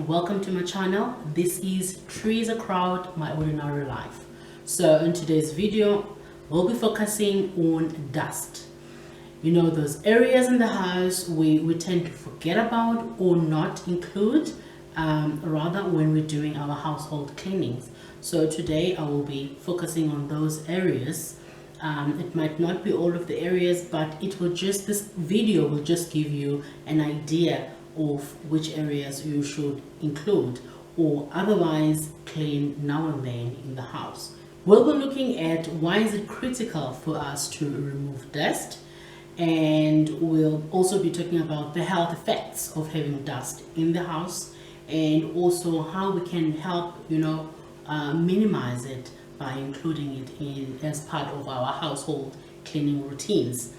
welcome to my channel. This is Trees a Crowd, my ordinary life. So in today's video, we'll be focusing on dust. You know, those areas in the house we tend to forget about or not include, rather when we're doing our household cleanings. So today I will be focusing on those areas. It might not be all of the areas, but this video will just give you an idea of which areas you should include or otherwise clean now and then in the house. We'll be looking at why is it critical for us to remove dust, and we'll also be talking about the health effects of having dust in the house, and also how we can help minimize it by including it in as part of our household cleaning routines.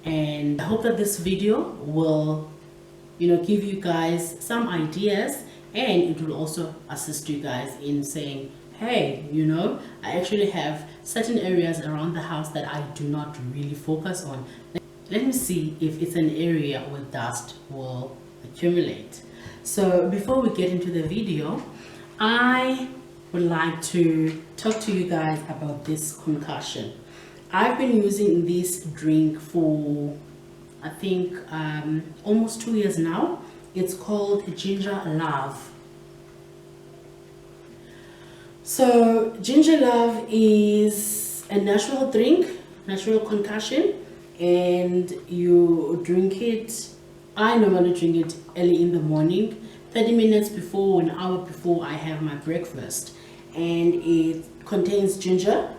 And I hope that this video will give you guys some ideas, and it will also assist you guys in saying, hey, I actually have certain areas around the house that I do not really focus on. Let me see if it's an area where dust will accumulate. So before we get into the video, I would like to talk to you guys about this concoction. I've been using this drink for I think almost 2 years now. It's called Ginger Love. So Ginger Love is a natural drink, natural concoction, and you drink it. I normally drink it early in the morning, 30 minutes before, 1 hour before I have my breakfast. And it contains ginger,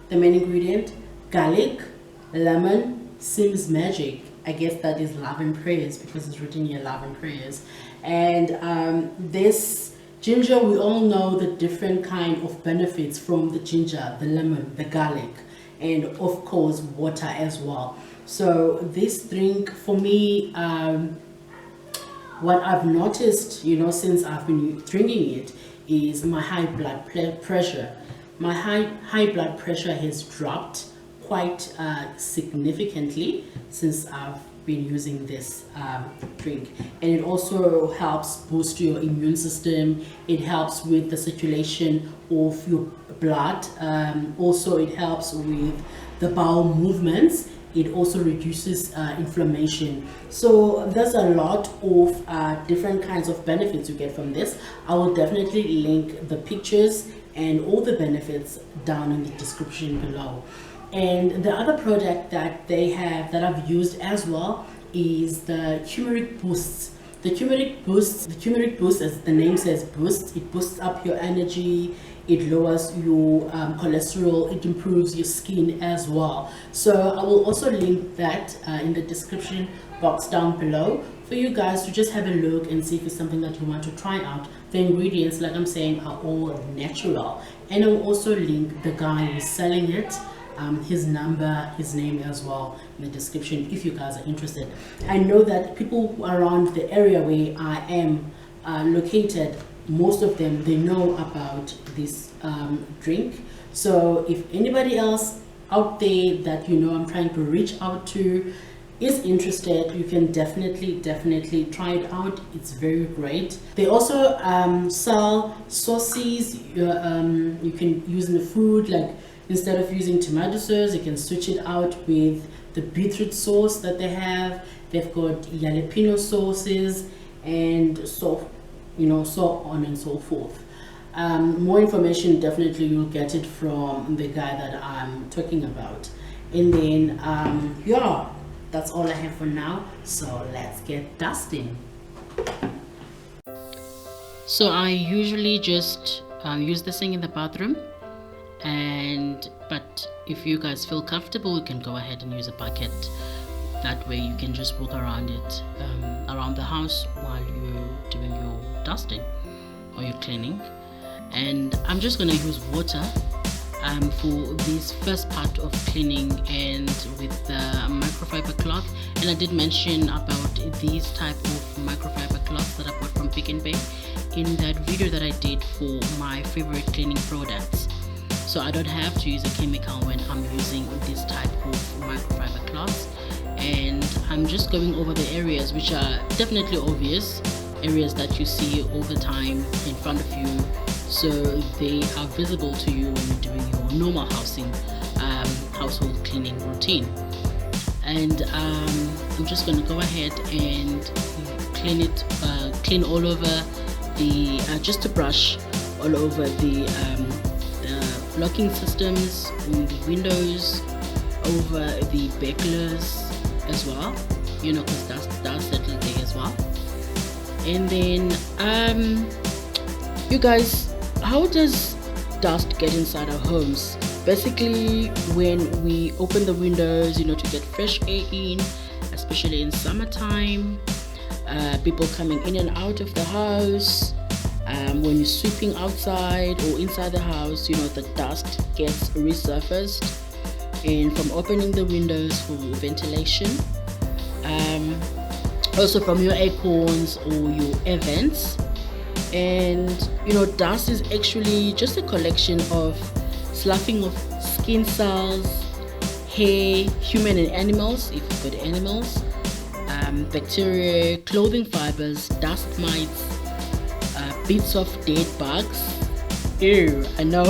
the main ingredient, garlic, lemon, Sims magic. I guess that is love and prayers, because it's written here, love and prayers. And this ginger, we all know the different kind of benefits from the ginger, the lemon, the garlic, and of course water as well. So this drink for me, what I've noticed since I've been drinking it is my high blood pressure. My high blood pressure has dropped quite significantly since I've been using this drink. And it also helps boost your immune system. It helps with the circulation of your blood. Also it helps with the bowel movements. It also reduces inflammation. So there's a lot of different kinds of benefits you get from this. I will definitely link the pictures and all the benefits down in the description below. And the other product that they have that I've used as well is the turmeric boosts. The turmeric boost, as the name says, boosts. It boosts up your energy, it lowers your cholesterol, it improves your skin as well. So I will also link that in the description box down below for you guys to just have a look and see if it's something that you want to try out. The ingredients, like I'm saying, are all natural. And I'll also link the guy who's selling it, his number, his name as well in the description if you guys are interested. I know that people around the area where I am located, most of them, they know about this drink. So if anybody else out there that I'm trying to reach out to is interested, you can definitely try it out. It's very great. They also sell sauces you can use in the food. Like, instead of using tomato sauce, you can switch it out with the beetroot sauce that they have. They've got jalapeno sauces and so on and so forth. More information, definitely you'll get it from the guy that I'm talking about. And then yeah, that's all I have for now. So let's get dusting. So I usually just use this thing in the bathroom, but if you guys feel comfortable, you can go ahead and use a bucket. That way you can just walk around it around the house while you're doing your dusting or your cleaning. And I'm just going to use water for this first part of cleaning, and with the microfiber cloth. And I did mention about these type of microfiber cloths that I bought from Pick n Pay in that video that I did for my favorite cleaning products. So I don't have to use a chemical when I'm using this type of microfiber cloths. And I'm just going over the areas which are definitely obvious areas that you see all the time in front of you, so they are visible to you when you're doing your normal household cleaning routine. And I'm just going to go ahead and clean all over just to brush all over the locking systems, in the windows, over the bakelars as well, because that's settled there as well. And then you guys, how does dust get inside our homes? Basically, when we open the windows, to get fresh air in, especially in summertime, people coming in and out of the house, when you're sweeping outside or inside the house, the dust gets resurfaced, and from opening the windows for ventilation, also from your air cons or your air vents. And dust is actually just a collection of sloughing of skin cells, hair, human and animals, if you've got animals, bacteria, clothing fibers, dust mites, bits of dead bugs, ew, I know,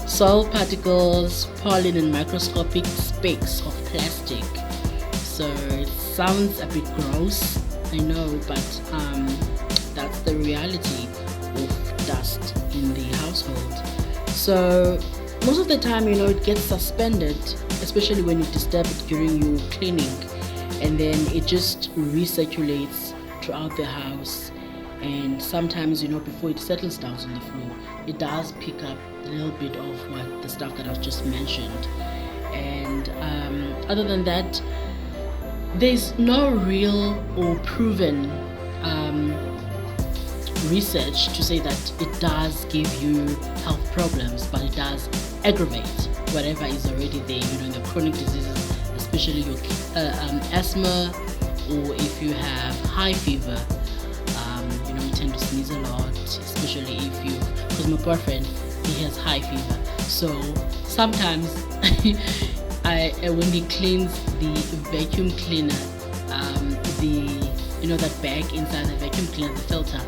soil particles, pollen, and microscopic specks of plastic. So it sounds a bit gross, I know, but that's the reality of dust in the household. So most of the time, it gets suspended, especially when you disturb it during your cleaning, and then it just recirculates throughout the house. And sometimes, before it settles down on the floor, it does pick up a little bit of what the stuff that I've just mentioned. And other than that, there's no real or proven research to say that it does give you health problems, but it does aggravate whatever is already there, in the chronic diseases, especially your asthma, or if you have high fever, you tend to sneeze a lot, especially because my boyfriend, he has high fever. So sometimes when he cleans the vacuum cleaner, that bag inside the vacuum cleaner, the filter,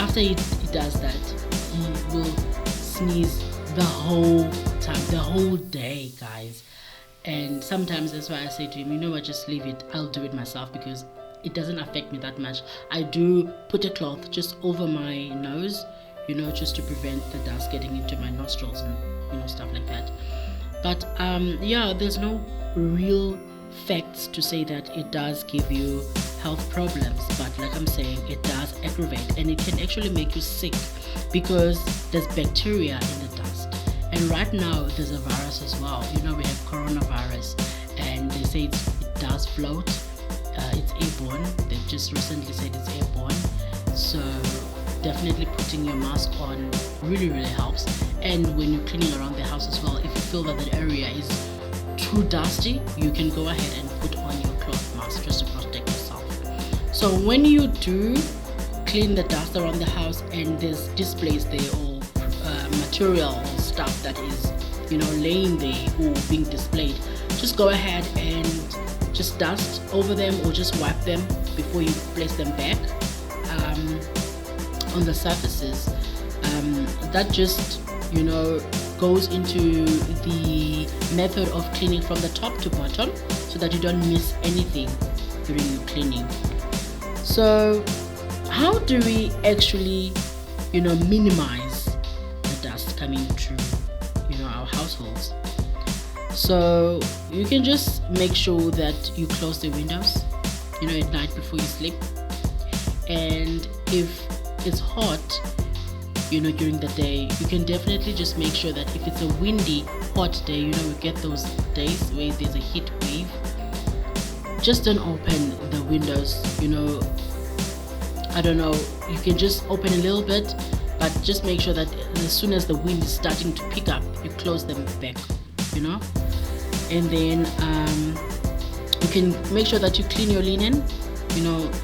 after he does that, he will sneeze the whole time, the whole day, guys. And sometimes that's why I say to him, what, just leave it, I'll do it myself, because it doesn't affect me that much. I do put a cloth just over my nose, just to prevent the dust getting into my nostrils and stuff like that. But there's no real facts to say that it does give you health problems, but like I'm saying, it does aggravate, and it can actually make you sick because there's bacteria in the dust. And right now there's a virus as well. We have coronavirus, and they say it does float. It's airborne. They've just recently said it's airborne. So definitely putting your mask on really, really helps. And when you're cleaning around the house as well, if you feel that the area is too dusty, you can go ahead and put on your cloth mask just to protect yourself. So when you do clean the dust around the house and there's displays there, or material or stuff that is laying there or being displayed, just go ahead and just dust over them, or just wipe them before you place them back on the surfaces. That just goes into the method of cleaning from the top to bottom, so that you don't miss anything during your cleaning. So how do we actually minimize the dust coming through our households? So you can just make sure that you close the windows at night before you sleep. And if it's hot during the day, you can definitely just make sure that if it's a windy, hot day, we get those days where there's a heat wave, just don't open the windows. I don't know, you can just open a little bit, but just make sure that as soon as the wind is starting to pick up, you close them back, and then you can make sure that you clean your linen.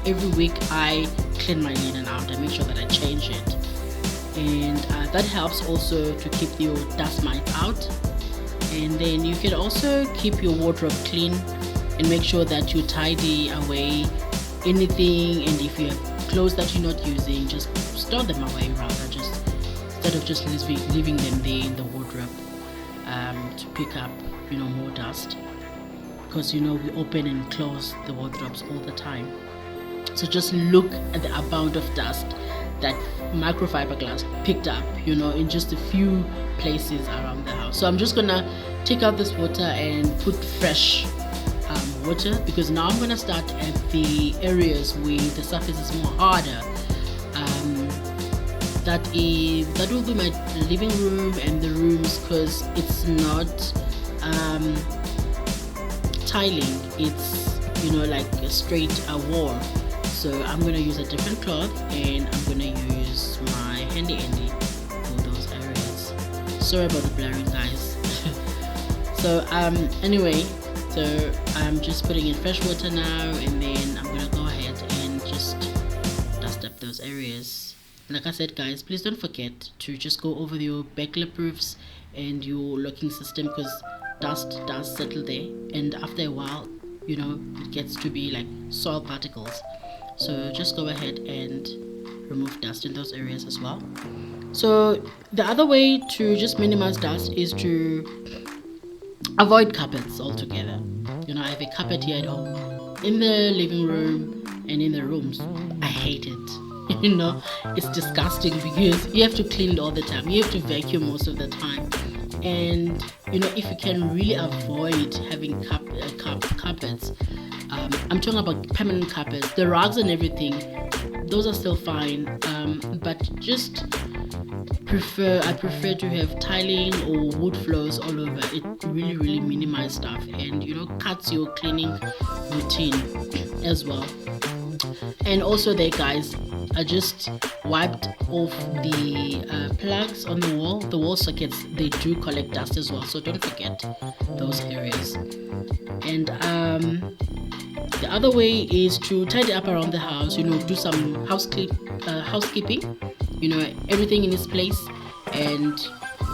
Every week I clean my linen out. I make sure that I change it, and that helps also to keep your dust mite out. And then you can also keep your wardrobe clean and make sure that you tidy away anything, and if you have clothes that you're not using, just store them away, rather, just instead of just leaving them there in the wardrobe to pick up, you know, more dust, because you know we open and close the wardrobes all the time. So just look at the amount of dust that microfiber glass picked up, you know, in just a few places around the house. So I'm just gonna take out this water and put fresh water, because now I'm gonna start at the areas where the surface is more harder. That will be my living room and the rooms, because it's not tiling, it's, you know, like a straight wall. So I'm gonna use a different cloth, and I'm gonna use my handy for those areas. Sorry about the blurring, guys. So anyway, so I'm just putting in fresh water now, and then I'm gonna go ahead and just dust up those areas. Like I said, guys, please don't forget to just go over your backlit roofs and your locking system, because dust does settle there, and after a while, you know, it gets to be like soil particles. So just go ahead and remove dust in those areas as well. So the other way to just minimize dust is to avoid carpets altogether. You know, I have a carpet here at home, in the living room and in the rooms. I hate it. You know, it's disgusting because you have to clean it all the time. You have to vacuum most of the time. And you know, if you can really avoid having carpets, I'm talking about permanent carpets, the rugs and everything, those are still fine, but just I prefer to have tiling or wood floors all over. It really minimizes stuff, and you know, cuts your cleaning routine as well. And also there, guys, I just wiped off the plugs on the wall sockets. They do collect dust as well, so don't forget those areas. And the other way is to tidy up around the house, you know, do some housekeeping, you know, everything in its place, and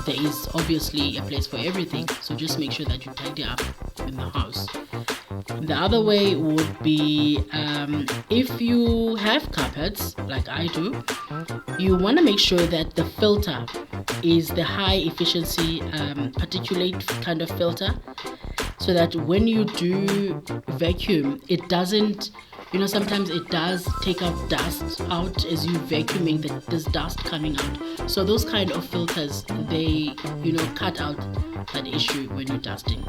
there is obviously a place for everything, so just make sure that you tidy up in the house. The other way would be, if you have carpets like I do, you want to make sure that the filter is the high efficiency particulate kind of filter, so that when you do vacuum, it doesn't, you know, sometimes it does take out dust out as you vacuuming, there's dust coming out. So those kind of filters, they, you know, cut out that issue when you're dusting.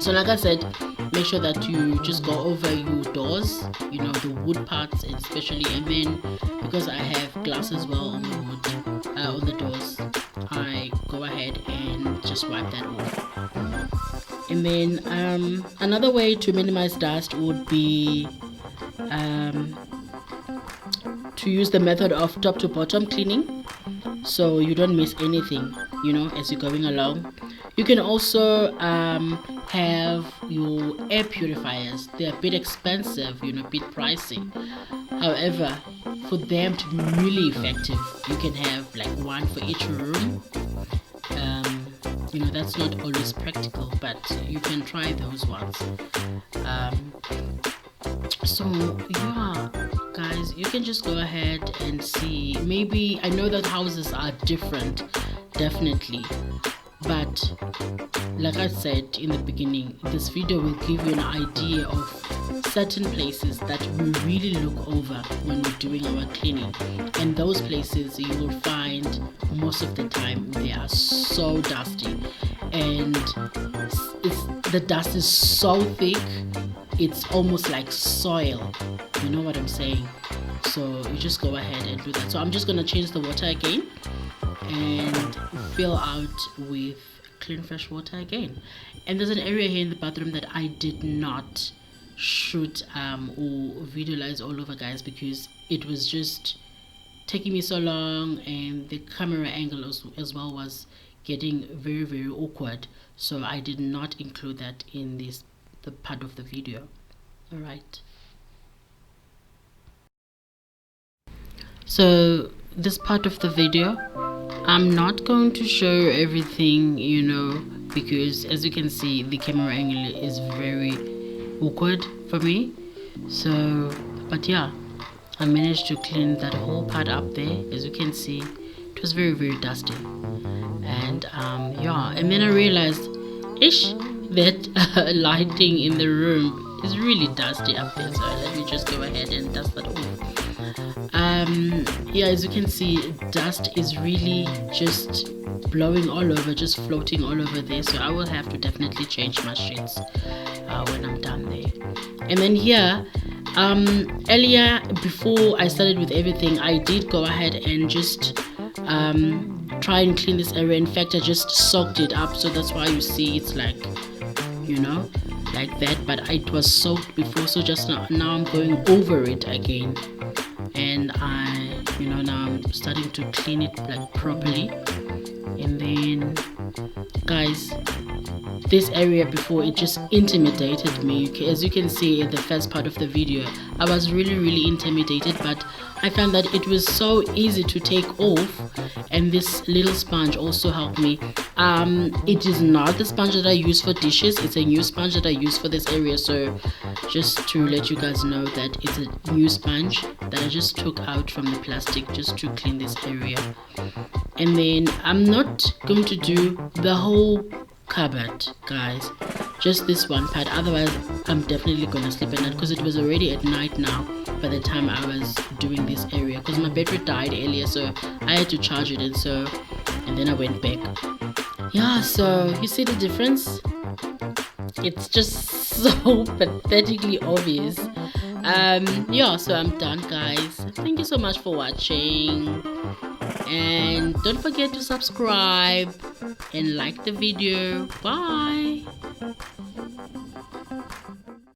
So like I said, make sure that you just go over your doors, you know, the wood parts especially, and then because I have glass as well on the wood, on the doors, I go ahead and just wipe that off. And then another way to minimize dust would be to use the method of top to bottom cleaning, so you don't miss anything, you know, as you're going along. You can also have your air purifiers. They're a bit expensive, you know, a bit pricey. However, for them to be really effective, you can have like one for each room. You know, that's not always practical, but you can try those ones. So yeah, guys, you can just go ahead and see. Maybe, I know that houses are different, definitely, but like I said in the beginning, this video will give you an idea of certain places that we really look over when we're doing our cleaning, and those places you will find most of the time they are so dusty, and the dust is so thick, it's almost like soil, you know what I'm saying? So you just go ahead and do that. So I'm just going to change the water again and fill out with clean fresh water again. And there's an area here in the bathroom that I did not shoot or visualize all over, guys, because it was just taking me so long, and the camera angle as well was getting very awkward, so I did not include that in the part of the video. All right, so this part of the video, I'm not going to show everything, you know, because as you can see, the camera angle is very awkward for me. So, but yeah, I managed to clean that whole part up there. As you can see, it was very, very dusty. And yeah, and then I realized, ish, that lighting in the room is really dusty up there. So let me just go ahead and dust that off. Yeah, as you can see, dust is really just blowing all over, just floating all over there. So I will have to definitely change my sheets when I'm done there. And then here, earlier, before I started with everything, I did go ahead and just try and clean this area. In fact, I just soaked it up, so that's why you see it's like, you know, like that. But it was soaked before, so just now I'm going over it again, and now I'm starting to clean it like properly. And then, guys, this area before, it just intimidated me. As you can see in the first part of the video, I was really intimidated, but I found that it was so easy to take off, and this little sponge also helped me. It is not the sponge that I use for dishes, it's a new sponge that I use for this area. So just to let you guys know that it's a new sponge that I just took out from the plastic just to clean this area. And then I'm not going to do the whole cupboard, guys, just this one part, otherwise I'm definitely gonna sleep at night, because it was already at night now by the time I was doing this area, because my battery died earlier, so I had to charge it, and then I went back. Yeah, so you see the difference? It's just so pathetically obvious. Yeah, so I'm done, guys. Thank you so much for watching, and don't forget to subscribe and like the video. Bye.